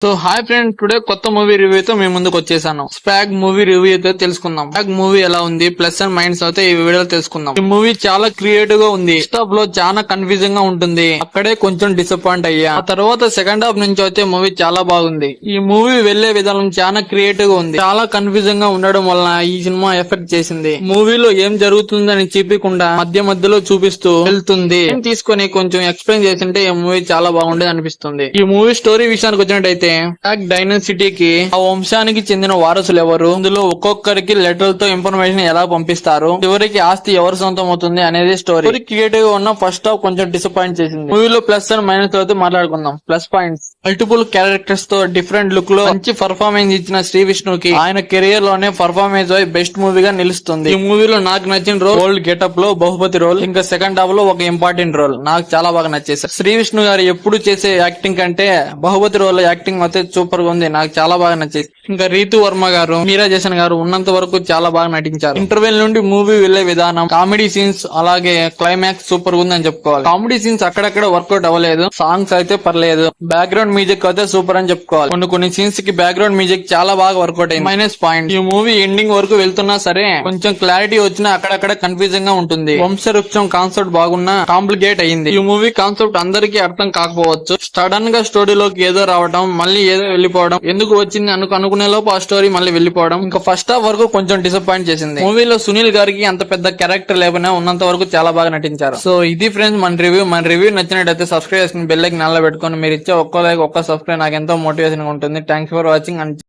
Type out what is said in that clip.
So hi friend, today కొత్త movie రివ్యూతో మీ ముందుకు వచ్చేసాను. స్పాగ్ మూవీ రివ్యూ అయితే తెలుసుకుందాం. స్పాగ్ మూవీ ఎలా ఉంది, ప్లస్ అండ్ మైనస్ అయితే ఈ వీడియోలో తెలుసుకుందాం. ఈ మూవీ చాలా క్రియేటివ్ గా ఉంది. ఫస్ట్ హాఫ్ లో చాలా కన్ఫ్యూజింగ్ గా ఉంటుంది, అక్కడే కొంచెం డిసప్పాయింట్ అయ్యా. ఆ తర్వాత సెకండ్ హాఫ్ నుంచి అయితే మూవీ చాలా బాగుంది. ఈ మూవీ వెళ్లే విధానం చాలా క్రియేటివ్ గా ఉంది. చాలా కన్ఫ్యూజింగ్ గా ఉండడం వల్ల ఈ సినిమా ఎఫెక్ట్ చేసింది. మూవీలో ఏం జరుగుతుందని చెప్పకుండా మధ్య మధ్యలో చూపిస్తూ వెళ్తుంది. తీసుకొని కొంచెం ఎక్స్ప్లెయిన్ చేసింటే ఈ మూవీ చాలా బాగుండేది అనిపిస్తుంది. ఈ మూవీ స్టోరీ విషయానికి వచ్చినట్టయితే స్పాగ్ డైనసిటీకి ఆ వంశానికి చెందిన వారసులు ఎవరు, ఇందులో ఒక్కొక్కరికి లెటర్లతో ఇన్ఫర్మేషన్ ఎలా పంపిస్తారు, చివరికి ఆస్తి ఎవరు సొంతం అవుతుంది అనేది స్టోరీ క్రియేటివ్ గా ఉన్న. ఫస్ట్ హాఫ్ కొంచెం డిసప్పాయింట్ చేసింది. మూవీలో ప్లస్ అండ్ మైనస్ అయితే మాట్లాడుకుందాం. ప్లస్ పాయింట్స్: మల్టిపుల్ క్యారెక్టర్స్ తో డిఫరెంట్ లుక్ లో మంచి పర్ఫార్మెన్స్ ఇచ్చిన శ్రీ విష్ణుకి ఆయన కెరియర్ లోనే పర్ఫార్మెన్స్ బెస్ట్ మూవీగా నిలుస్తుంది. ఈ మూవీలో నాకు నచ్చిన రోల్ ఓల్డ్ గెటప్ లో బహుపతి రోల్, ఇంకా సెకండ్ హాఫ్ లో ఒక ఇంపార్టెంట్ రోల్ నాకు చాలా బాగా నచ్చేసారు. శ్రీ విష్ణు గారు ఎప్పుడు చేసే యాక్టింగ్ కంటే బహుపతి రోల్ యాక్టింగ్ అయితే సూపర్ గా ఉంది, నాకు చాలా బాగా నచ్చేది. ఇంకా రీతు వర్మ గారు, మీరా జేసన్ గారు ఉన్నంత వరకు చాలా బాగా నటించారు. ఇంటర్వెల్ నుండి మూవీ వెళ్లే విధానం, కామెడీ సీన్స్, అలాగే క్లైమాక్స్ సూపర్ గా ఉందని చెప్పుకోవాలి. కామెడీ సీన్స్ అక్కడక్కడ వర్కౌట్ అవ్వలేదు, సాంగ్స్ అయితే పర్లేదు. బ్యాక్గ్రౌండ్ మ్యూజిక్ అయితే సూపర్ అని చెప్పుకోవాలి. కొన్ని సీన్స్ కి బ్యాక్గ్రౌండ్ మ్యూజిక్ చాలా బాగా వర్కౌట్ అయింది. మైనస్ పాయింట్: ఈ మూవీ ఎండింగ్ వరకు వెళ్తున్నా సరే కొంచెం క్లారిటీ వచ్చినా అక్కడక్కడ కన్ఫ్యూజింగ్ గా ఉంటుంది. వంశవృక్షం కాన్సెప్ట్ బాగున్నా కాంప్లికేట్ అయింది. ఈ మూవీ కాన్సెప్ట్ అందరికీ అర్థం కాకపోవచ్చు. సడన్ గా స్టోరీలోకి ఏదో రావడం, మళ్ళీ ఏదో వెళ్ళిపోవడం, ఎందుకు వచ్చింది అనుకునే లోపు ఆ స్టోరీ మళ్ళీ వెళ్ళిపోవడం, ఇంకా ఫస్ట్ హాఫ్ వరకు కొంచెం డిసప్పాయింట్ చేసింది. మూవీలో సునీల్ గారికి అంత పెద్ద క్యారెక్టర్ లేకపోయినా ఉన్నంత వరకు చాలా బాగా నటించారు. సో ఇది ఫ్రెండ్స్ మన రివ్యూ నచ్చినట్టయితే సబ్స్క్రైబ్ చేసుకుని బెల్ ఐకాన్ ఆన్ లో పెట్టుకొని మీరు ఇచ్చే ఒక్క లైక్ ఒక్క సబ్స్క్రైబ్ నాకు ఎంతో మోటివేషన్ గా ఉంటుంది. Thanks for watching.